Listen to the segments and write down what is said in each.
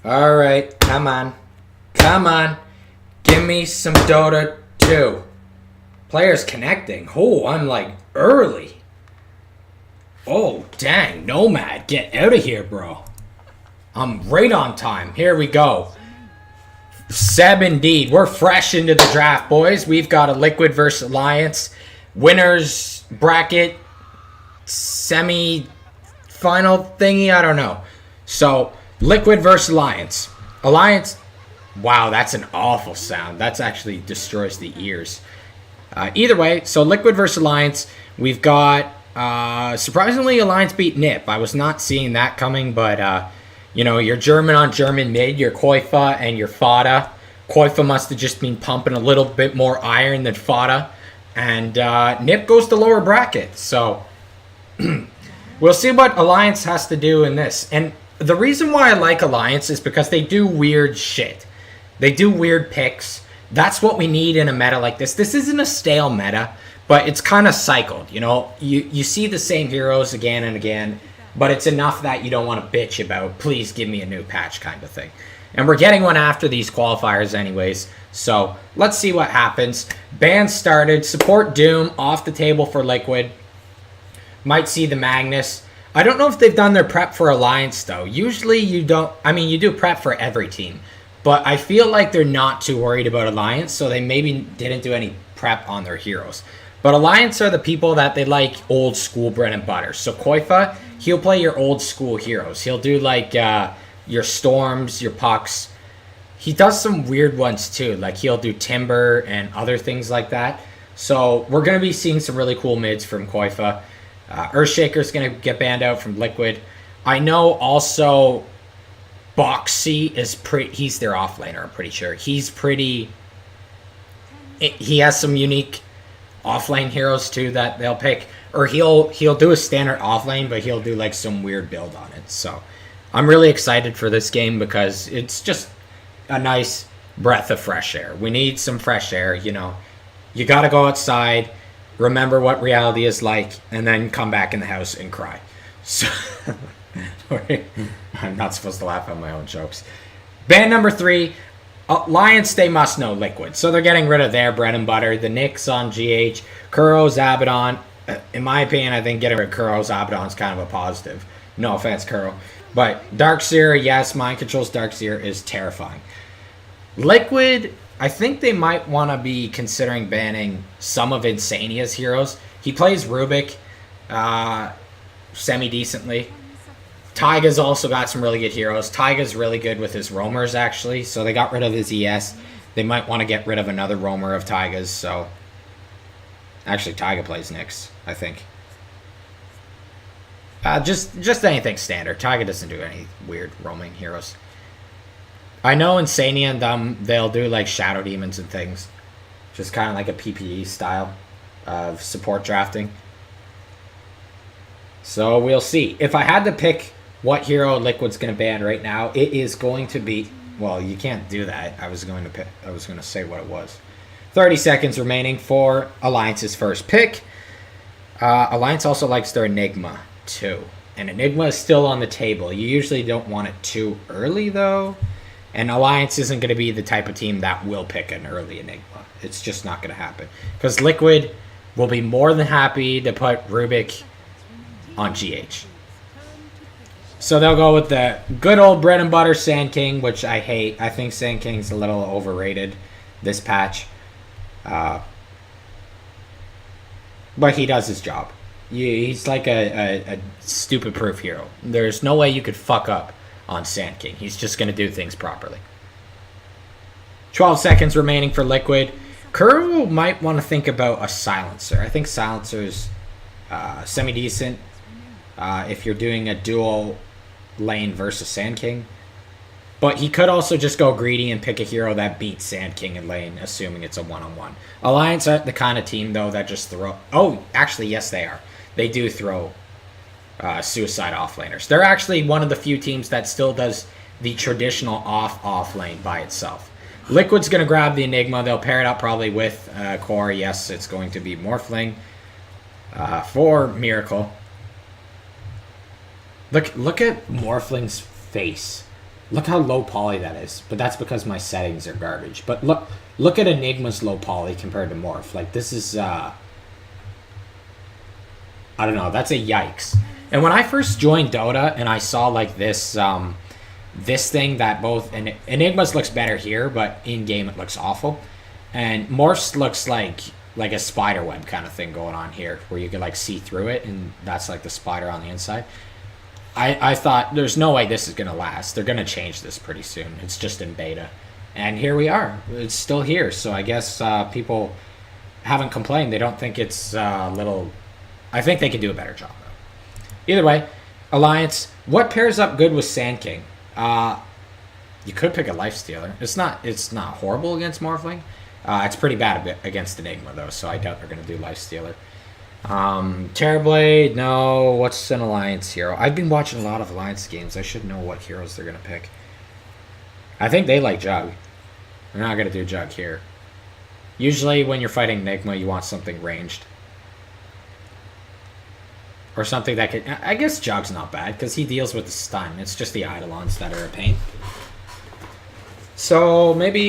Alright, come on. Come on. Give me some Dota 2. Players connecting. Oh, I'm like early. Oh, dang. Nomad, get out of here, bro. I'm right on time. Here we go. Seb indeed. We're fresh into the draft, boys. We've got a Liquid versus Alliance. Winners bracket. Semi-final thingy. I don't know. So, Liquid versus Alliance. Alliance. Wow, that's an awful sound. That's actually destroys the ears. Either way, so Liquid versus Alliance. We've got, surprisingly, Alliance beat NIP. I was not seeing that coming, but, you know, your German on German mid, your Koifa and your Fada. Koifa must have just been pumping a little bit more iron than Fada. And NIP goes to lower bracket. So, we'll see what Alliance has to do in this. And the reason why I like Alliance is because they do weird shit. They do weird picks. That's what we need in a meta like this. This isn't a stale meta, but it's kind of cycled. You know, you see the same heroes again and again, but it's enough that you don't want to bitch about, please give me a new patch kind of thing. And we're getting one after these qualifiers anyways, so let's see what happens. Ban started. Support Doom off the table for Liquid. Might see the Magnus. I don't know if they've done their prep for Alliance, though. Usually you don't. I mean, you do prep for every team. But I feel like they're not too worried about Alliance, so they maybe didn't do any prep on their heroes. But Alliance are the people that they like old school bread and butter. So Koifa, he'll play your old school heroes. He'll do like your Storms, your Pucks. He does some weird ones too. Like he'll do Timber and other things like that. So we're going to be seeing some really cool mids from Koifa. Earthshaker's going to get banned out from Liquid. I know also Boxy is he's their offlaner, I'm pretty sure. He's pretty... He has some unique offlane heroes too that they'll pick. Or he'll do a standard offlane, but he'll do like some weird build on it. So I'm really excited for this game because it's just a nice breath of fresh air. We need some fresh air, you know. You gotta go outside, remember what reality is like, and then come back in the house and cry. So... I'm not supposed to laugh at my own jokes. Ban number 3, Alliance, they must know Liquid. So they're getting rid of their bread and butter. The Nyx on GH, Kuro's Abaddon. In my opinion, I think getting rid of Kuro's Abaddon is kind of a positive. No offense, Kuro. But Darkseer, yes, Mind Control's Darkseer is terrifying. Liquid, I think they might want to be considering banning some of Insania's heroes. He plays Rubik semi-decently. Taiga's also got some really good heroes. Taiga's really good with his roamers, actually. So they got rid of his ES. They might want to get rid of another roamer of Taiga's. So actually, Taiga plays Nyx, I think. Just anything standard. Taiga doesn't do any weird roaming heroes. I know Insania and them, they'll do like Shadow Demons and things. Just kind of like a PPE style of support drafting. So we'll see. If I had to pick what hero Liquid's going to ban right now, it is going to be... Well, you can't do that. I was going to say what it was. 30 seconds remaining for Alliance's first pick. Alliance also likes their Enigma, too. And Enigma is still on the table. You usually don't want it too early, though. And Alliance isn't going to be the type of team that will pick an early Enigma. It's just not going to happen. Because Liquid will be more than happy to put Rubik on GH. So they'll go with the good old bread and butter Sand King, which I hate. I think Sand King's a little overrated this patch. But he does his job. He's like a stupid-proof hero. There's no way you could fuck up on Sand King. He's just going to do things properly. 12 seconds remaining for Liquid. Kuro might want to think about a Silencer. I think Silencer's semi-decent. If you're doing a dual lane versus Sand King. But he could also just go greedy and pick a hero that beats Sand King in lane, assuming it's a one-on-one. Alliance aren't the kind of team, though, that just throw... Oh, actually, yes, they are. They do throw suicide off-laners. They're actually one of the few teams that still does the traditional off lane by itself. Liquid's going to grab the Enigma. They'll pair it up probably with Core. Yes, it's going to be Morphling for Miracle. Look at Morphling's face. Look how low poly that is. But that's because my settings are garbage. But look at Enigma's low poly compared to Morph. Like, this is, I don't know. That's a yikes. And when I first joined Dota and I saw, like, this thing that both... Enigma's looks better here, but in-game it looks awful. And Morph's looks like a spider web kind of thing going on here, where you can, like, see through it, and that's, like, the spider on the inside. I thought, there's no way this is going to last. They're going to change this pretty soon. It's just in beta. And here we are. It's still here, so I guess people haven't complained. They don't think it's little... I think they can do a better job, though. Either way, Alliance, what pairs up good with Sand King? You could pick a Lifestealer. It's not horrible against Morphling. It's pretty bad against Enigma, though, so I doubt they're going to do Lifestealer. Terrorblade, no. What's an Alliance hero? I've been watching a lot of Alliance games. I should know what heroes they're going to pick. I think they like Jug. They're not going to do Jug here. Usually when you're fighting Enigma, you want something ranged. Or something that could... I guess Jug's not bad, because he deals with the stun. It's just the Eidolons that are a pain. So, maybe...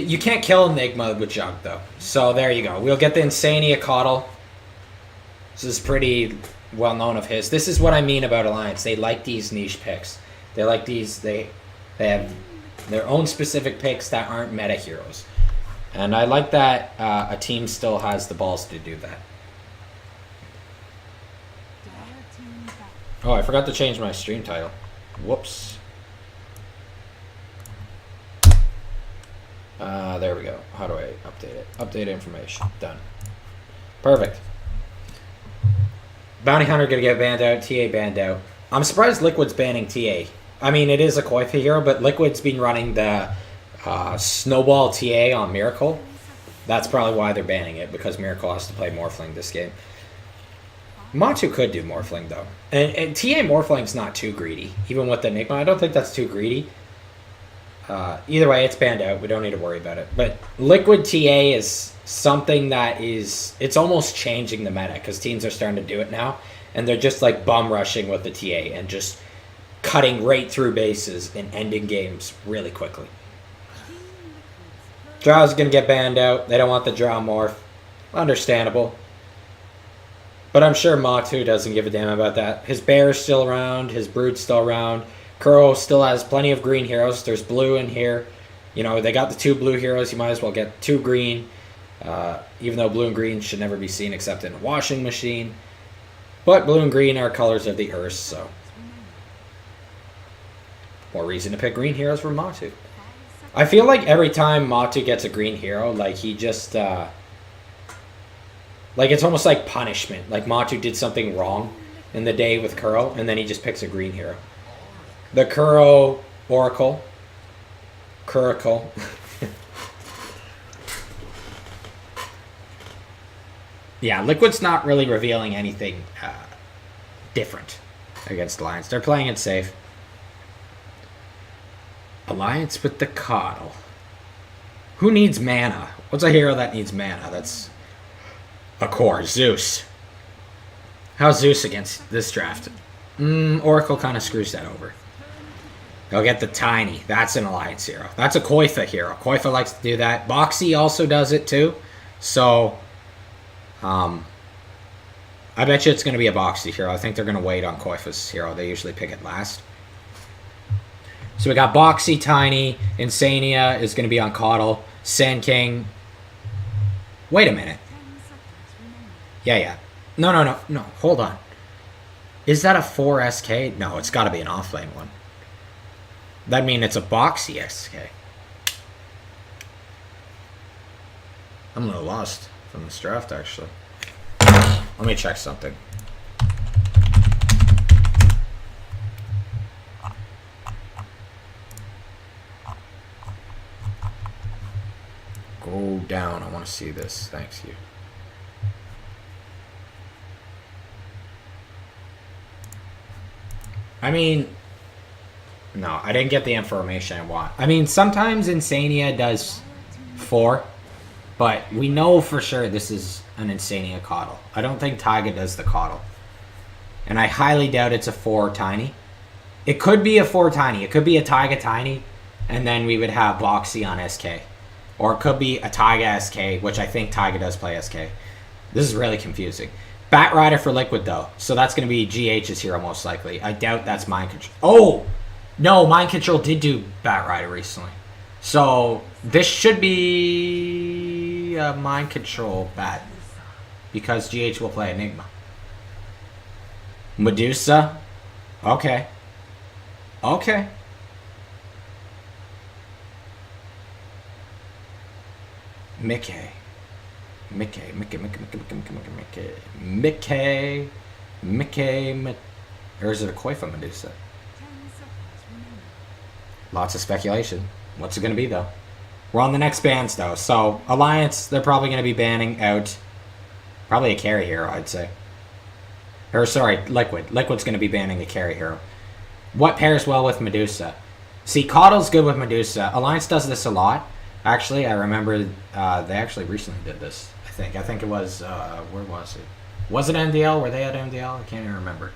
You can't kill Enigma with Jug, though. So, there you go. We'll get the Insania Coddle. This is pretty well known of his. This is what I mean about Alliance. They like these niche picks. They like these... They have their own specific picks that aren't meta heroes. And I like that a team still has the balls to do that. Oh, I forgot to change my stream title. Whoops. There we go. How do I update it? Update information. Done. Perfect. Bounty Hunter gonna get banned out. TA banned out. I'm surprised Liquid's banning TA. I mean, it is a Koifa hero, but Liquid's been running the Snowball TA on Miracle. That's probably why they're banning it, because Miracle has to play Morphling this game. Matu could do Morphling, though. And TA Morphling's not too greedy. Even with the Enigma, I don't think that's too greedy. Either way, it's banned out. We don't need to worry about it. But Liquid TA is something that is... It's almost changing the meta, because teams are starting to do it now. And they're just, like, bum rushing with the TA and just cutting right through bases and ending games really quickly. Drow's going to get banned out. They don't want the Drow Morph. Understandable. But I'm sure Matu doesn't give a damn about that. His Bear is still around. His Brood's still around. Kuro still has plenty of green heroes. There's blue in here. You know, they got the 2 blue heroes. You might as well get 2 green. Even though blue and green should never be seen except in a washing machine. But blue and green are colors of the earth, so... More reason to pick green heroes for Matu. I feel like every time Matu gets a green hero, like he just... Like, it's almost like punishment. Like, Matu did something wrong in the day with Kuro, and then he just picks a green hero. The Kuro Oracle. Kuracle. Yeah, Liquid's not really revealing anything different against Alliance. They're playing it safe. Alliance with the Coddle. Who needs mana? What's a hero that needs mana? That's... A core, Zeus. How's Zeus against this draft? Oracle kind of screws that over. They'll get the Tiny. That's an Alliance hero. That's a Koifa hero. Koifa likes to do that. Boxy also does it too. So, I bet you it's going to be a Boxy hero. I think they're going to wait on Koifa's hero. They usually pick it last. So we got Boxy, Tiny. Insania is going to be on Coddle. Sand King. Wait a minute. Yeah. No. Hold on. Is that a 4 SK? No, it's got to be an offlane one. That means it's a Boxy SK. I'm a little lost from this draft, actually. Let me check something. Go down. I want to see this. Thanks, you. I mean, no, I didn't get the information I want. I mean, sometimes Insania does 4, but we know for sure this is an Insania Coddle. I don't think Taiga does the Coddle. And I highly doubt it's a 4 Tiny. It could be a 4 Tiny. It could be a Taiga Tiny, and then we would have Boxy on SK. Or it could be a Taiga SK, which I think Taiga does play SK. This is really confusing. Bat Rider for Liquid, though. So that's going to be GH's hero, most likely. I doubt that's Mind Control. Oh! No, Mind Control did do Bat Rider recently. So this should be a Mind Control Bat. Because GH will play Enigma. Medusa? Okay. Okay. Mickey. Or is it a Koifa Medusa? Lots of speculation. What's it going to be, though? We're on the next bans, though. So, Alliance, they're probably going to be banning out probably a carry hero, I'd say. Or, sorry, Liquid. Liquid's going to be banning the carry hero. What pairs well with Medusa? See, Coddle's good with Medusa. Alliance does this a lot. Actually, I remember they actually recently did this. I think it was, where was it? Was it MDL? Were they at MDL? I can't even remember.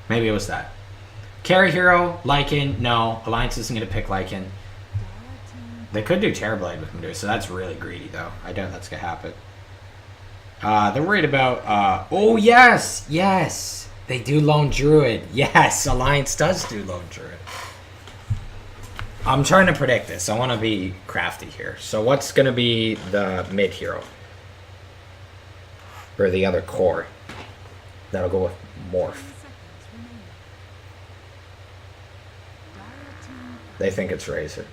Maybe it was that. Carry hero, Lycan, no. Alliance isn't going to pick Lycan. They could do Terrorblade with Medusa. That's really greedy, though. I doubt that's going to happen. They're worried about, oh, yes! Yes! They do Lone Druid. Yes, Alliance does do Lone Druid. I'm trying to predict this. I want to be crafty here. So what's going to be the mid hero? Or the other core? That'll go with Morph. They think it's Razor.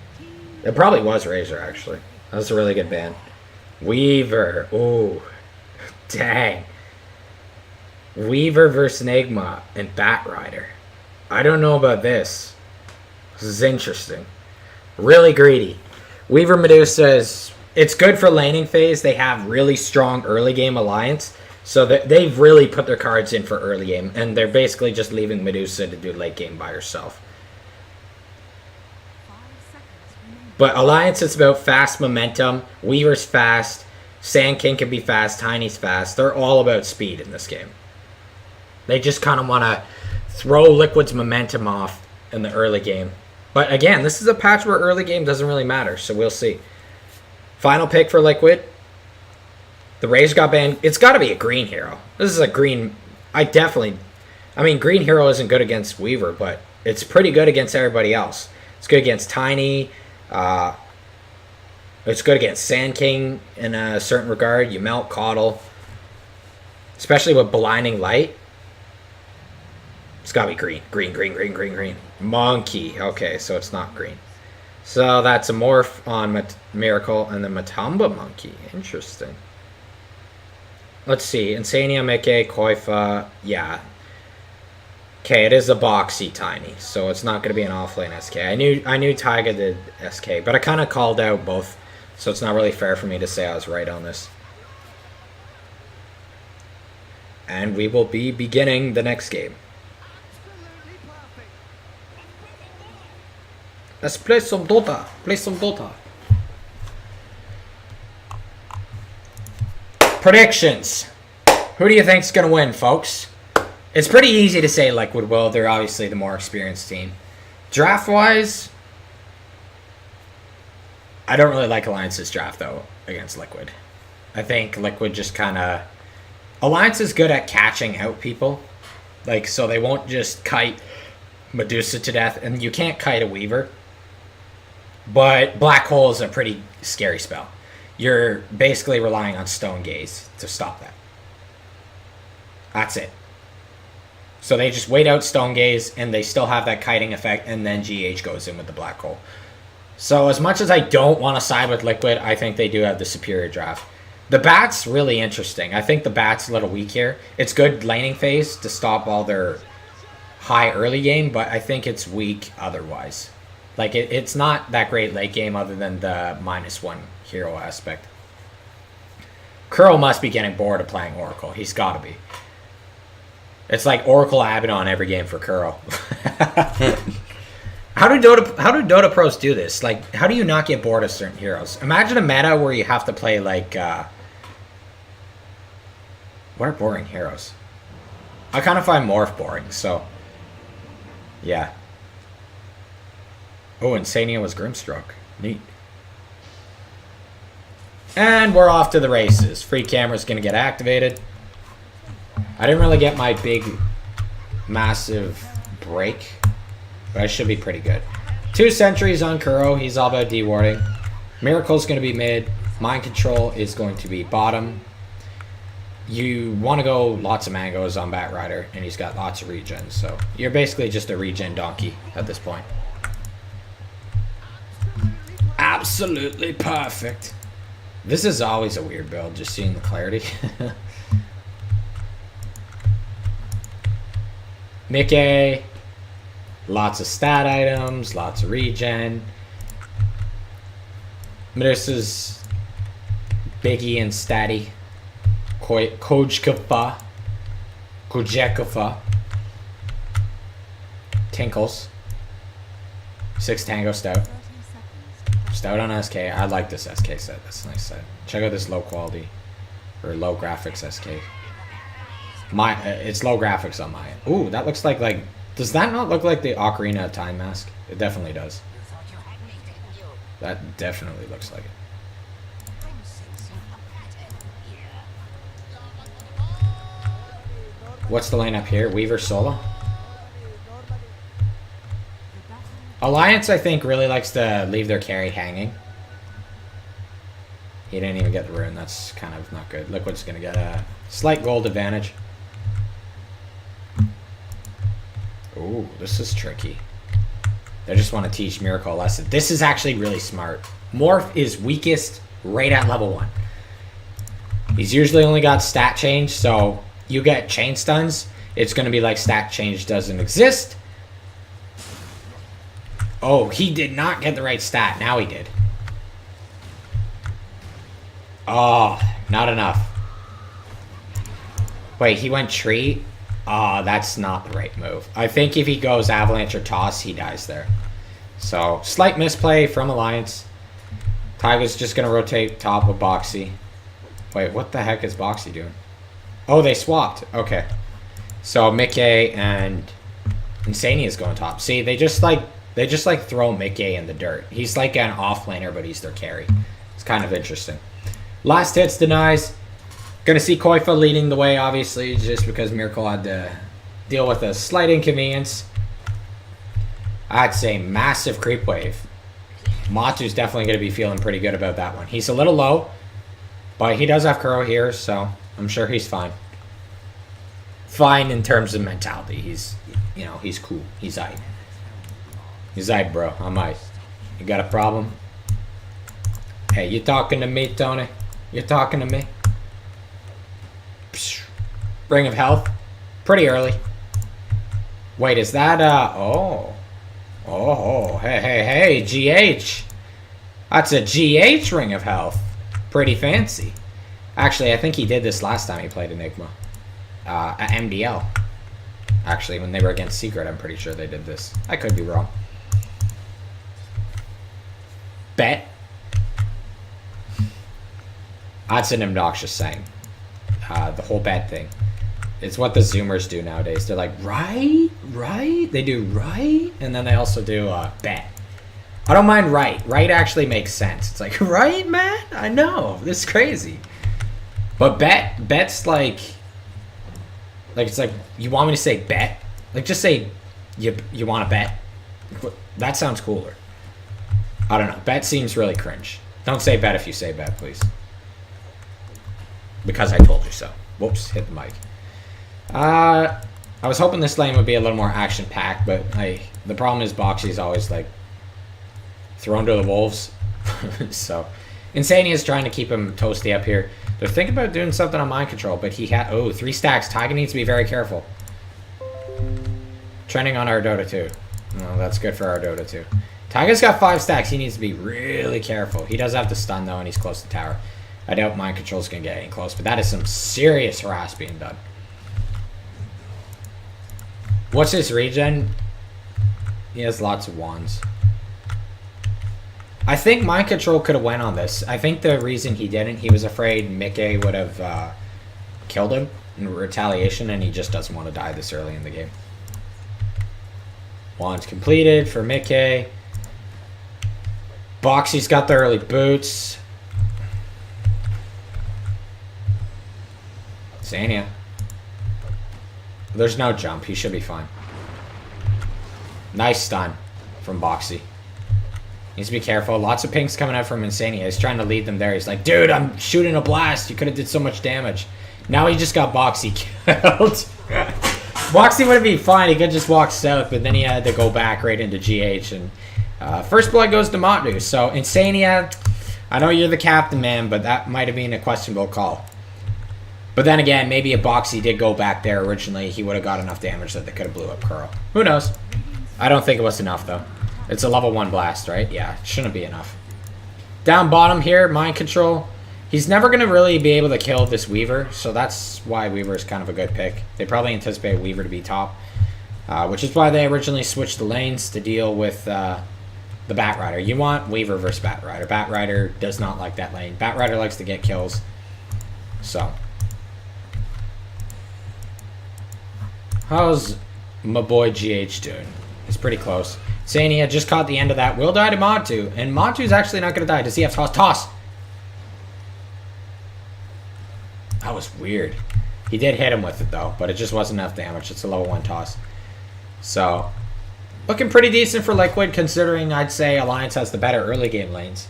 It probably was Razor, actually. That was a really good ban. Weaver. Ooh. Dang. Weaver versus Enigma and Bat Rider. I don't know about this. This is interesting. Really greedy. Weaver Medusa is... It's good for laning phase. They have really strong early game alliance. So they've really put their cards in for early game. And they're basically just leaving Medusa to do late game by herself. But Alliance is about fast momentum. Weaver's fast. Sand King can be fast. Tiny's fast. They're all about speed in this game. They just kind of want to throw Liquid's momentum off in the early game. But again, this is a patch where early game doesn't really matter. So we'll see. Final pick for Liquid. The Razor got banned. It's got to be a green hero. This is a green... I mean, green hero isn't good against Weaver, but it's pretty good against everybody else. It's good against Tiny. It's good against Sand King in a certain regard. You melt Coddle. Especially with Blinding Light. It's got to be green. Green. Monkey. Okay, so it's not green. So that's a Morph on Miracle and the Matamba Monkey. Interesting. Let's see. Insania, Mickey, Koifa. Yeah. Okay, it is a boxy Tiny, so it's not going to be an offlane SK. I knew Taiga did SK, but I kind of called out both, so it's not really fair for me to say I was right on this. And we will be beginning the next game. Let's play some Dota. Predictions. Who do you think's going to win, folks? It's pretty easy to say Liquid will. They're obviously the more experienced team. Draft-wise, I don't really like Alliance's draft, though, against Liquid. I think Liquid just kind of... Alliance is good at catching out people. Like, so they won't just kite Medusa to death. And you can't kite a Weaver. But Black Hole is a pretty scary spell. You're basically relying on Stone Gaze to stop that. That's it. So they just wait out Stone Gaze, and they still have that kiting effect, and then GH goes in with the Black Hole. So as much as I don't want to side with Liquid, I think they do have the superior draft. The Bat's really interesting. I think the Bat's a little weak here. It's good laning phase to stop all their high early game, but I think it's weak otherwise. Like, it's not that great late game other than the -1 hero aspect. Curl must be getting bored of playing Oracle. He's got to be. It's like Oracle Abaddon every game for Curl. How do Dota pros do this? Like, how do you not get bored of certain heroes? Imagine a meta where you have to play, like, what are boring heroes? I kind of find Morph boring, so... Yeah. Oh, Insania was Grimstroke. Neat. And we're off to the races. Free camera's going to get activated. I didn't really get my big, massive break, but I should be pretty good. 2 sentries on Kuro. He's all about dewarding. Miracle's going to be mid. Mind Control is going to be bottom. You want to go lots of mangoes on Bat Rider, and he's got lots of regen, so you're basically just a regen donkey at this point. Absolutely perfect. This is always a weird build, just seeing the clarity. Mickey. Lots of stat items, lots of regen. Medusa's Biggie and Statty. Kojkafa. Kojekafa. Tinkles. 6 Tango Stout. Stout on SK. I like this SK set. That's a nice set. Check out this low quality or low graphics SK. It's low graphics on mine. Ooh, that looks like does that not look like the Ocarina of Time mask? It definitely does. That definitely looks like it. What's the lineup here? Weaver solo. Alliance, I think, really likes to leave their carry hanging. He didn't even get the rune. That's kind of not good. Liquid's going to get a slight gold advantage. Ooh, this is tricky. They just want to teach Miracle a lesson. This is actually really smart. Morph is weakest right at level 1. He's usually only got stat change, so you get chain stuns. It's going to be like stat change doesn't exist. Oh, he did not get the right stat. Now he did. Oh, not enough. Wait, he went tree? Oh, that's not the right move. I think if he goes avalanche or toss, he dies there. So, slight misplay from Alliance. Taiga's just going to rotate top of Boxy. Wait, what the heck is Boxy doing? Oh, they swapped. Okay. So, Mickey and Insania is going top. See, they just throw Mickey in the dirt. He's like an offlaner, but he's their carry. It's kind of interesting. Last hits denies. Gonna see Koifa leading the way, obviously, just because Miracle had to deal with a slight inconvenience. I'd say massive creep wave. Matu's definitely gonna be feeling pretty good about that one. He's a little low, but he does have Kuro here, so I'm sure he's fine. Fine in terms of mentality. He's cool. He's aight. He's aight, bro. I'm aight. You got a problem? Hey, you talking to me, Tony? You talking to me? Ring of Health. Pretty early. Wait, is that, oh, hey, GH. That's a GH Ring of Health. Pretty fancy. Actually, I think he did this last time he played Enigma. At MDL. Actually, when they were against Secret, I'm pretty sure they did this. I could be wrong. Bet. That's an obnoxious saying. The whole bet thing. It's what the Zoomers do nowadays. They're like, right? They do right? And then they also do bet. I don't mind right. Right actually makes sense. It's like, right, man? I know. This is crazy. But bet's like it's like, you want me to say bet? Like, just say you want to bet. That sounds cooler. I don't know. Bet seems really cringe. Don't say bet if you say bet, please. Because I told you so. Whoops, hit the mic. I was hoping this lane would be a little more action-packed, but the problem is Boxy's always, thrown to the wolves. So, Insania is trying to keep him toasty up here. They're thinking about doing something on mind control, but he had... Oh, 3 stacks. Taiga needs to be very careful. Trending on Ardota, too. No, that's good for Ardota, too. Taiga's got 5 stacks. He needs to be really careful. He does have the stun, though, and he's close to tower. I doubt mind control's going to get any close, but that is some serious harass being done. What's his regen? He has lots of wands. I think mind control could have went on this. I think the reason he didn't, he was afraid Mickey would have killed him in retaliation, and he just doesn't want to die this early in the game. Wands completed for Mickey. Boxy's got the early boots. Sania. There's no jump. He should be fine. Nice stun from Boxy. Needs to be careful. Lots of pinks coming out from Insania. He's trying to lead them there. He's like, dude, I'm shooting a blast. You could have did so much damage. Now he just got Boxy killed. Boxy would have been fine. He could just walk south, but then he had to go back right into GH. And first blood goes to Matu. So Insania, I know you're the captain, man, but that might have been a questionable call. But then again, maybe if Boxy did go back there originally, he would have got enough damage that they could have blew up Curl. Who knows? I don't think it was enough, though. It's a level 1 blast, right? Yeah, it shouldn't be enough. Down bottom here, Mind Control. He's never going to really be able to kill this Weaver, so that's why Weaver is kind of a good pick. They probably anticipate Weaver to be top, which is why they originally switched the lanes to deal with the Batrider. You want Weaver versus Batrider. Batrider does not like that lane. Batrider likes to get kills. So, how's my boy GH doing? He's pretty close. Sania just caught the end of that. Will die to Matu. And Matu's actually not going to die. Does he have toss? Toss! That was weird. He did hit him with it, though. But it just wasn't enough damage. It's a level 1 toss. So, looking pretty decent for Liquid, considering I'd say Alliance has the better early game lanes.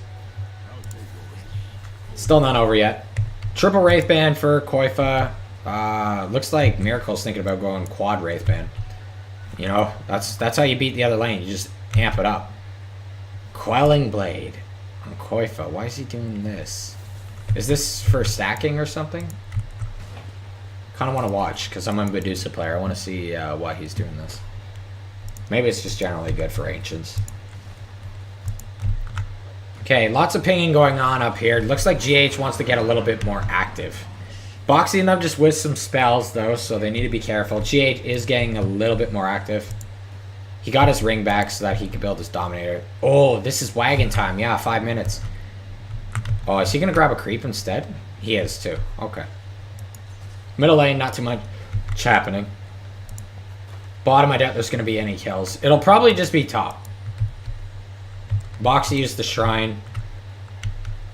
Still not over yet. Triple Wraith Band for Koifa. Looks like Miracle's thinking about going quad Wraith Band. You know, that's how you beat the other lane. You just amp it up. Quelling Blade on Koifa. Why is he doing this? Is this for stacking or something? Kind of want to watch because I'm a Medusa player. I want to see why he's doing this. Maybe it's just generally good for Ancients. Okay, lots of pinging going on up here. Looks like GH wants to get a little bit more active. Boxy and them just with some spells, though, so they need to be careful. GH is getting a little bit more active. He got his ring back so that he could build his Dominator. Oh, this is wagon time. Yeah, 5 minutes. Oh, is he going to grab a creep instead? He is, too. Okay. Middle lane, not too much happening. Bottom, I doubt there's going to be any kills. It'll probably just be top. Boxy used the Shrine.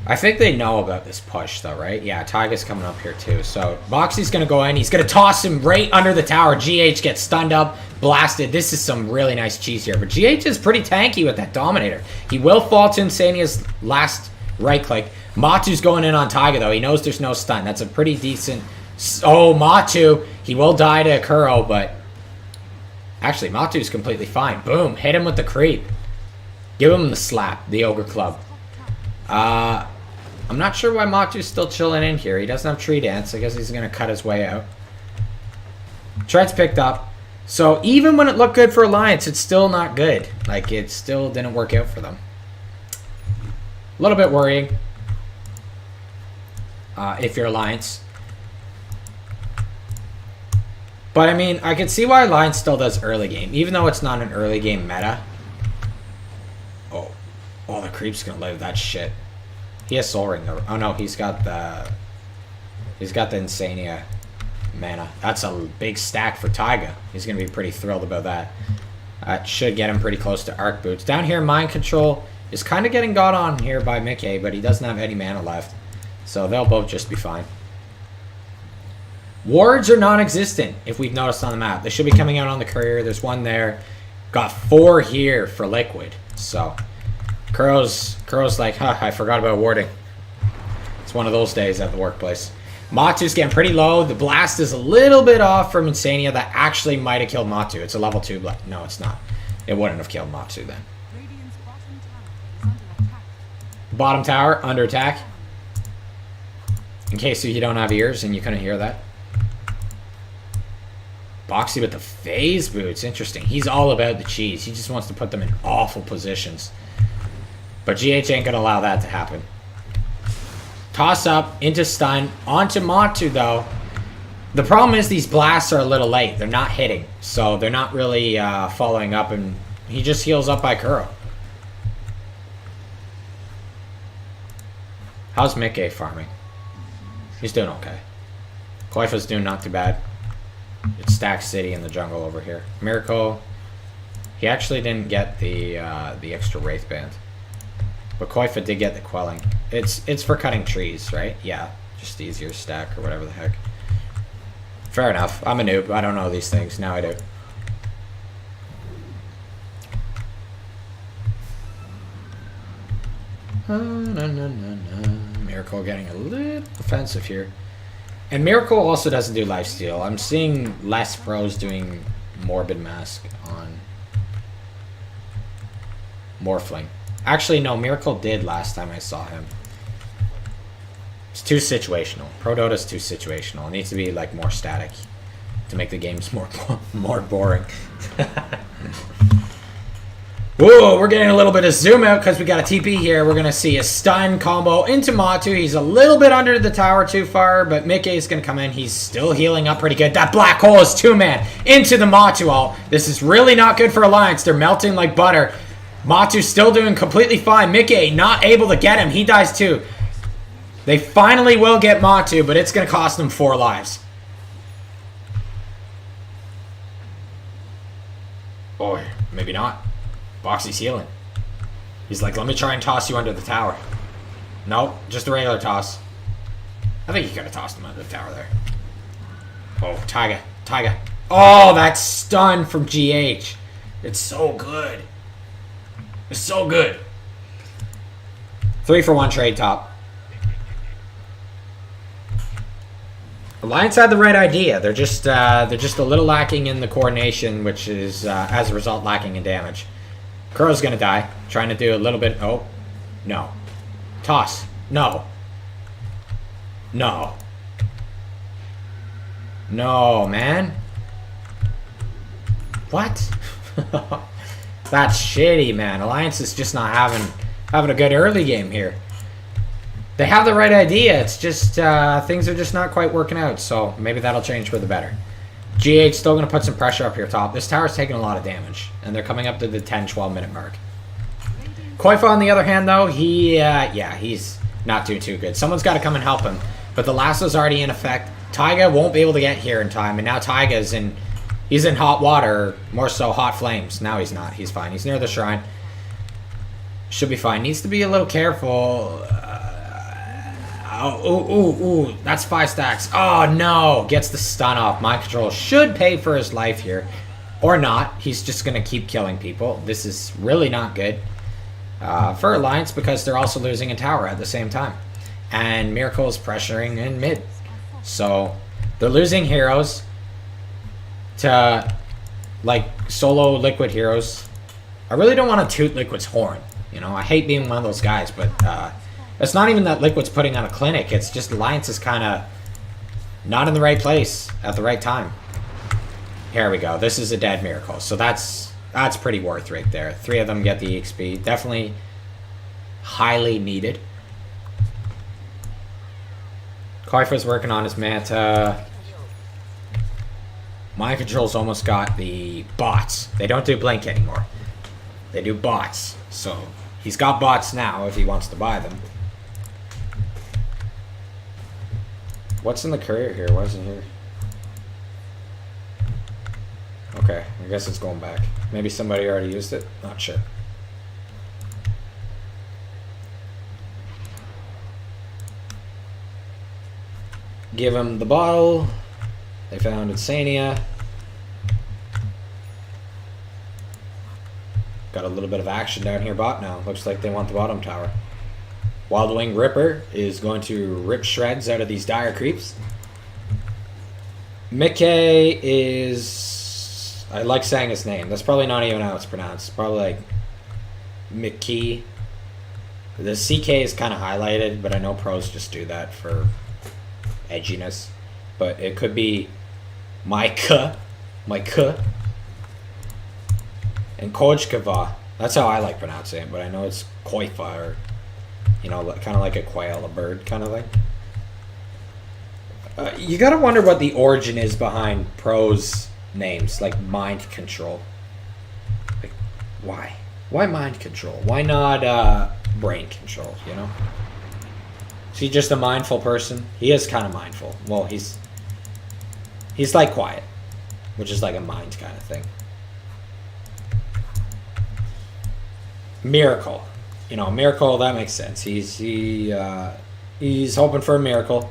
I think they know about this push, though, right? Yeah, Taiga's coming up here, too. So, Boxy's going to go in. He's going to toss him right under the tower. GH gets stunned up, blasted. This is some really nice cheese here. But GH is pretty tanky with that Dominator. He will fall to Insania's last right click. Matu's going in on Taiga, though. He knows there's no stun. That's a pretty decent... Oh, Matu. He will die to Kuro, but... Actually, Matu's completely fine. Boom. Hit him with the creep. Give him the slap. The Ogre Club. I'm not sure why Matu's still chilling in here. He doesn't have Tree Dance. I guess he's going to cut his way out. Tread's picked up. So even when it looked good for Alliance, it's still not good. Like, it still didn't work out for them. A little bit worrying. If you're Alliance. But, I mean, I can see why Alliance still does early game. Even though it's not an early game meta. Oh, the creep's going to live that shit. He has Soul Ring though. Oh no, he's got the Insania mana. That's a big stack for Taiga. He's gonna be pretty thrilled about that. That should get him pretty close to Arc Boots. Down here, Mind Control is kind of getting got on here by Mickey, but he doesn't have any mana left. So they'll both just be fine. Wards are non-existent, if we've noticed on the map. They should be coming out on the courier. There's one there. Got 4 here for Liquid. So Kuro's like, huh, I forgot about warding. It's one of those days at the workplace. Matu's getting pretty low. The blast is a little bit off from Insania. That actually might have killed Matu. It's a level 2 blast. No, it's not. It wouldn't have killed Matu then. Bottom tower, under attack. In case you don't have ears and you couldn't hear that. Boxy with the phase boots. Interesting. He's all about the cheese. He just wants to put them in awful positions. But GH ain't going to allow that to happen. Toss up, into stun, onto Matu, though. The problem is these blasts are a little late. They're not hitting. So they're not really following up, and he just heals up by Kuro. How's Mickey farming? He's doing okay. Koifa's doing not too bad. It's Stack City in the jungle over here. Miracle, he actually didn't get the extra Wraith Band. But Koifa did get the quelling. It's for cutting trees, right? Yeah, just easier stack or whatever the heck. Fair enough. I'm a noob. I don't know these things. Now I do. Miracle getting a little offensive here. And Miracle also doesn't do lifesteal. I'm seeing less pros doing Morbid Mask on Morphling. Actually, no, Miracle did last time I saw him. It's too situational. Pro Dota's too situational. It needs to be like more static to make the games more boring. Whoa, we're getting a little bit of zoom out because we got a TP here. We're going to see a stun combo into Matu. He's a little bit under the tower too far, but Mickey is going to come in. He's still healing up pretty good. That black hole is 2-man into the Matu ult. This is really not good for Alliance. They're melting like butter. Matu still doing completely fine. Mickey not able to get him. He dies too. They finally will get Matu, but it's going to cost them 4 lives. Or maybe not. Boxy's healing. He's like, let me try and toss you under the tower. Nope, just a regular toss. I think he could have tossed him under the tower there. Oh, Taiga. Taiga. Oh, that stun from GH. It's so good. It's so good. 3-for-1 trade top. Alliance had the right idea. They're just a little lacking in the coordination, which is as a result lacking in damage. Crow's gonna die. Trying to do a little bit. Oh, no. Toss. No. No. No, man. What? That's shitty, man. Alliance is just not having a good early game here. They have the right idea. It's just things are just not quite working out. So maybe that'll change for the better. GH still going to put some pressure up here top. This tower's taking a lot of damage, and they're coming up to the 10-12 minute mark. Koifa, on the other hand, though, he's not doing too good. Someone's got to come and help him, but the lasso's already in effect. Taiga won't be able to get here in time, and now Taiga's he's in hot water, more so hot flames. Now he's not. He's fine. He's near the shrine. Should be fine. Needs to be a little careful. Ooh, that's 5 stacks. Oh, no. Gets the stun off. Mind Control should pay for his life here. Or not. He's just going to keep killing people. This is really not good for Alliance because they're also losing a tower at the same time. And Miracle is pressuring in mid. So they're losing heroes to, like, solo Liquid heroes. I really don't want to toot Liquid's horn. You know, I hate being one of those guys, but it's not even that Liquid's putting on a clinic. It's just Alliance is kind of not in the right place at the right time. Here we go. This is a dead Miracle. So that's pretty worth right there. 3 of them get the EXP. Definitely highly needed. Koifa's working on his Manta. Mind Control's almost got the bots. They don't do Blink anymore. They do bots. So he's got bots now if he wants to buy them. What's in the courier here? Why isn't it here? Okay, I guess it's going back. Maybe somebody already used it? Not sure. Give him the bottle. They found Insania. Got a little bit of action down here bot now. Looks like they want the bottom tower. Wild Wing Ripper is going to rip shreds out of these dire creeps. Mickey is... I like saying his name. That's probably not even how it's pronounced. It's probably like Mickey. The CK is kind of highlighted, but I know pros just do that for edginess. But it could be Micah. And Kojkava. That's how I like pronouncing it, but I know it's Koifa or, you know, kind of like a quail, a bird kind of thing. You gotta wonder what the origin is behind pros' names, like Mind Control. Like, why? Why Mind Control? Why not Brain Control, you know? Is he just a mindful person? He is kind of mindful. Well, he's like quiet, which is like a mind kind of thing. Miracle. you know, miracle, that makes sense. He's hoping for a miracle.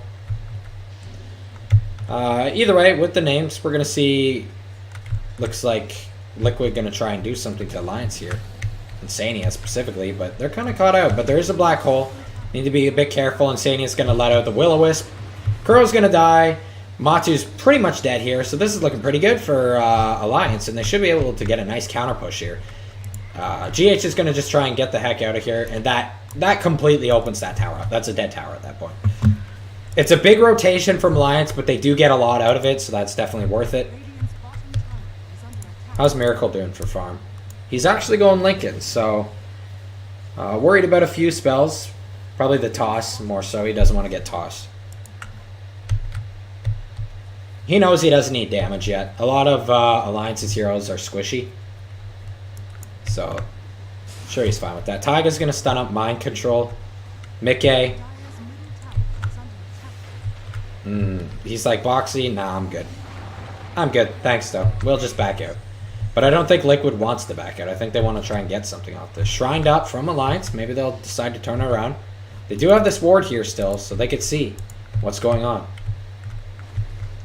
Either way, with the names, we're gonna see. Looks like Liquid gonna try and do something to Alliance here, Insania specifically, but they're kind of caught out. But there is a black hole. Need to be a bit careful. Insania's gonna let out the Will-O-Wisp. Kuro's gonna die. Matu's pretty much dead here, so this is looking pretty good for Alliance, and they should be able to get a nice counter push here. GH is going to just try and get the heck out of here, and that completely opens that tower up. That's a dead tower at that point. It's a big rotation from Alliance, but they do get a lot out of it, so that's definitely worth it. How's Miracle doing for farm? He's actually going Lincoln, so worried about a few spells. Probably the toss more so. He doesn't want to get tossed. He knows he doesn't need damage yet. A lot of Alliance's heroes are squishy. So, I'm sure he's fine with that. Taiga's going to stun up Mind Control. Mickey. He's like, Boxy? Nah, I'm good. I'm good. Thanks, though. We'll just back out. But I don't think Liquid wants to back out. I think they want to try and get something off this. Shrined up from Alliance. Maybe they'll decide to turn it around. They do have this ward here still, so they could see what's going on.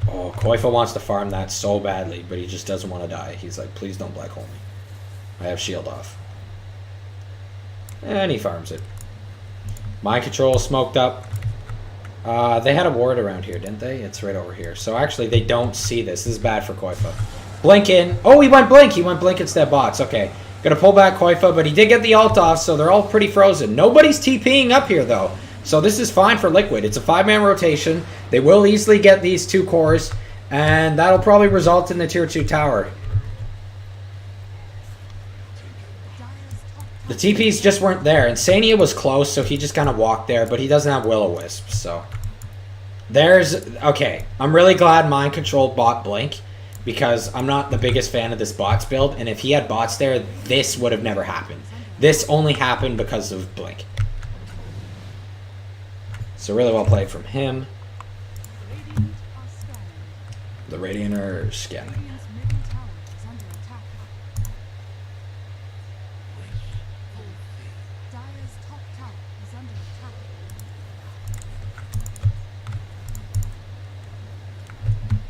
Oh, Koifa wants to farm that so badly, but he just doesn't want to die. He's like, please don't black hole me. I have shield off. And he farms it. Mind Control smoked up. They had a ward around here, didn't they? It's right over here. So actually, they don't see this. This is bad for Koifa. Blink in. Oh, he went Blink. He went Blink instead bots. Okay. Gonna pull back Koifa, but he did get the ult off, so they're all pretty frozen. Nobody's TPing up here, though. So this is fine for Liquid. It's a 5-man rotation. They will easily get these 2 cores, and that'll probably result in the tier 2 tower. The TPs just weren't there. Insania was close, so he just kind of walked there, but he doesn't have Will-O-Wisp, so... Okay, I'm really glad Mind Control bought Blink, because I'm not the biggest fan of this bots build, and if he had bots there, this would have never happened. This only happened because of Blink. So really well played from him. The Radiant are scanning.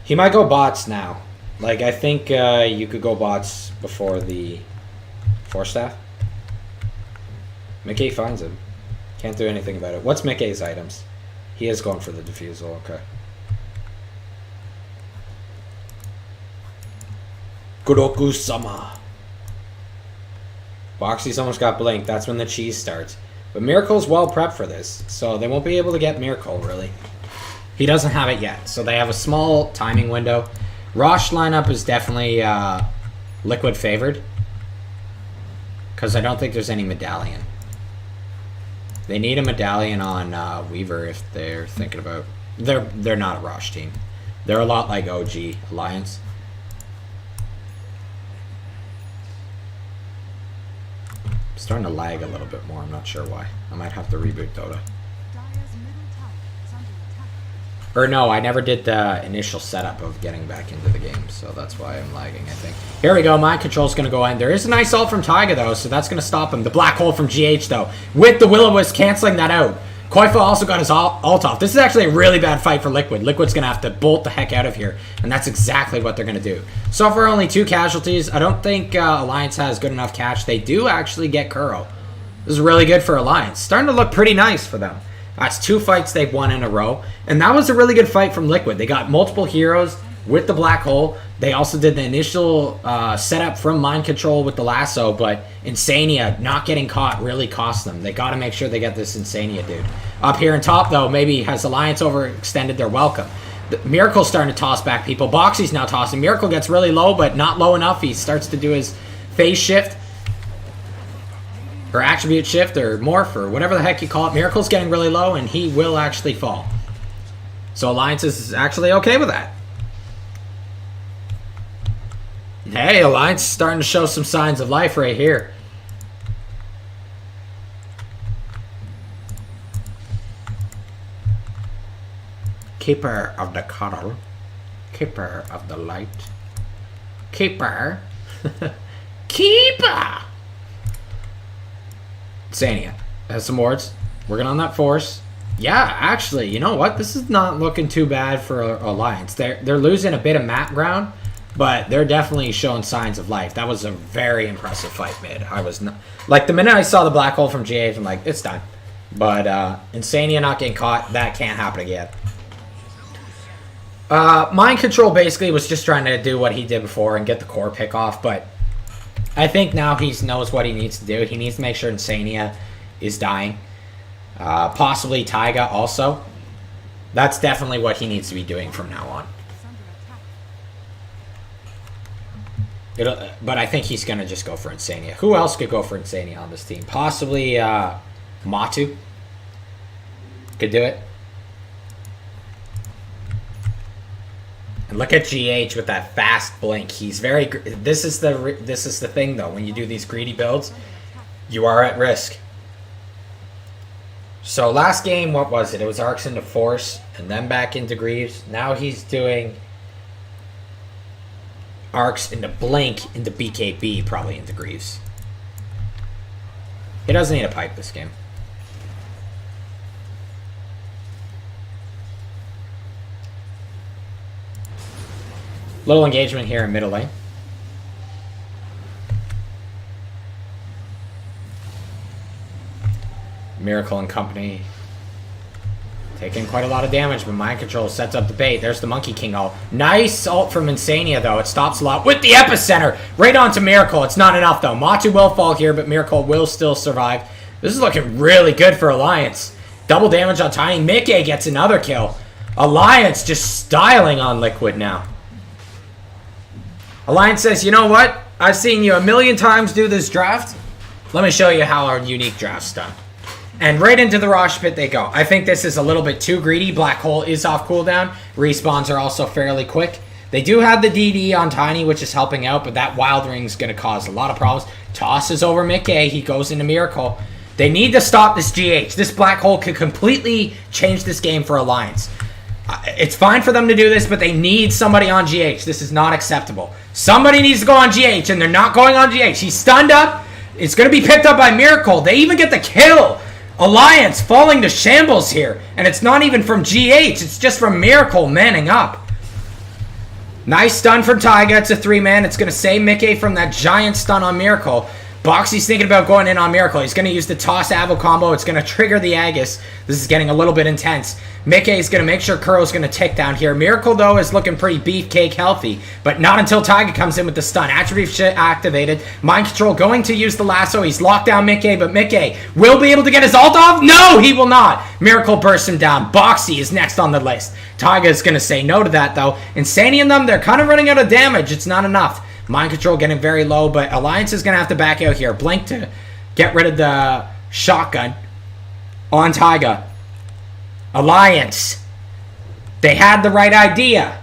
He might go bots now. Like, I think you could go bots before the Force Staff. Mickey finds him. Can't do anything about it. What's Mickey's items? He is going for the defusal, okay. Kuroku-sama. Boxy's almost got Blink. That's when the cheese starts. But Miracle's well prepped for this, so they won't be able to get Miracle, really. He doesn't have it yet, so they have a small timing window. Rosh lineup is definitely Liquid favored, because I don't think there's any medallion. They need a medallion on Weaver if they're thinking about... They're not a Rosh team. They're a lot like OG Alliance. I'm starting to lag a little bit more. I'm not sure why. I might have to reboot Dota. Or no, I never did the initial setup of getting back into the game, so that's why I'm lagging, I think. Here we go, Mind Control's going to go in. There is a nice ult from Taiga, though, so that's going to stop him. The black hole from GH, though, with the Will-O-Wisp canceling that out. Koifa also got his ult off. This is actually a really bad fight for Liquid. Liquid's going to have to bolt the heck out of here, and that's exactly what they're going to do. So far, only 2 casualties. I don't think Alliance has good enough catch. They do actually get Kuro. This is really good for Alliance. Starting to look pretty nice for them. That's 2 fights they've won in a row. And that was a really good fight from Liquid. They got multiple heroes with the black hole. They also did the initial setup from Mind Control with the lasso, but Insania not getting caught really cost them. They got to make sure they get this Insania dude. Up here in top, though, maybe has Alliance overextended their welcome. Miracle's starting to toss back people. Boxy's now tossing. Miracle gets really low, but not low enough. He starts to do his phase shift. Or attribute shift, or morph, or whatever the heck you call it. Miracle's getting really low, and he will actually fall. So Alliance is actually okay with that. Hey, Alliance is starting to show some signs of life right here. Keeper of the cuddle. Keeper of the light. Keeper. Keeper! Sania has some wards. Working on that force. Yeah, actually, you know what? This is not looking too bad for Alliance. They're losing a bit of map ground, but they're definitely showing signs of life. That was a very impressive fight mid. I was not... Like, the minute I saw the black hole from GH, I'm like, it's done. But Insania not getting caught, that can't happen again. Mind Control basically was just trying to do what he did before and get the core pick off, but I think now he knows what he needs to do. He needs to make sure Insania is dying. Possibly Taiga also. That's definitely what he needs to be doing from now on. But I think he's going to just go for Insania. Who else could go for Insania on this team? Possibly Matu. Could do it. And look at GH with that fast blink. He's very... This is the thing, though. When you do these greedy builds, you are at risk. So last game, what was it? It was Arcs into Force and then back into Greaves. Now he's doing Arcs into Blink into BKB, probably into Greaves. He doesn't need a pipe this game. Little engagement here in middle lane. Miracle and company taking quite a lot of damage, but Mind Control sets up the bait. There's the Monkey King ult. Nice ult from Insania, though. It stops a lot with the Epicenter. Right onto Miracle. It's not enough, though. Matu will fall here, but Miracle will still survive. This is looking really good for Alliance. Double damage on Tiny. Mickey gets another kill. Alliance just styling on Liquid now. Alliance says, you know what? I've seen you a million times do this draft. Let me show you how our unique draft's done. And right into the Rosh Pit they go. I think this is a little bit too greedy. Black Hole is off cooldown. Respawns are also fairly quick. They do have the DD on Tiny, which is helping out, but that Wild Ring's going to cause a lot of problems. Tosses over Mickey. He goes into Miracle. They need to stop this GH. This Black Hole could completely change this game for Alliance. It's fine for them to do this, but they need somebody on GH. This is not acceptable. Somebody needs to go on GH, and they're not going on GH. He's stunned up. It's going to be picked up by Miracle. They even get the kill. Alliance falling to shambles here. And it's not even from GH. It's just from Miracle manning up. Nice stun from Taiga. It's a 3-man. It's going to save Mickey from that giant stun on Miracle. Boxy's thinking about going in on Miracle. He's going to use the Toss Avo combo. It's going to trigger the Aegis. This is getting a little bit intense. Mickey is going to make sure Kuro's going to tick down here. Miracle, though, is looking pretty beefcake healthy. But not until Taiga comes in with the stun. Attribute shit activated. Mind Control going to use the lasso. He's locked down Mickey, but Mickey will be able to get his ult off? No, he will not. Miracle bursts him down. Boxy is next on the list. Taiga is going to say no to that, though. Insania and them, they're kind of running out of damage. It's not enough. Mind Control getting very low, but Alliance is going to have to back out here. Blink to get rid of the shotgun on Taiga. Alliance. They had the right idea.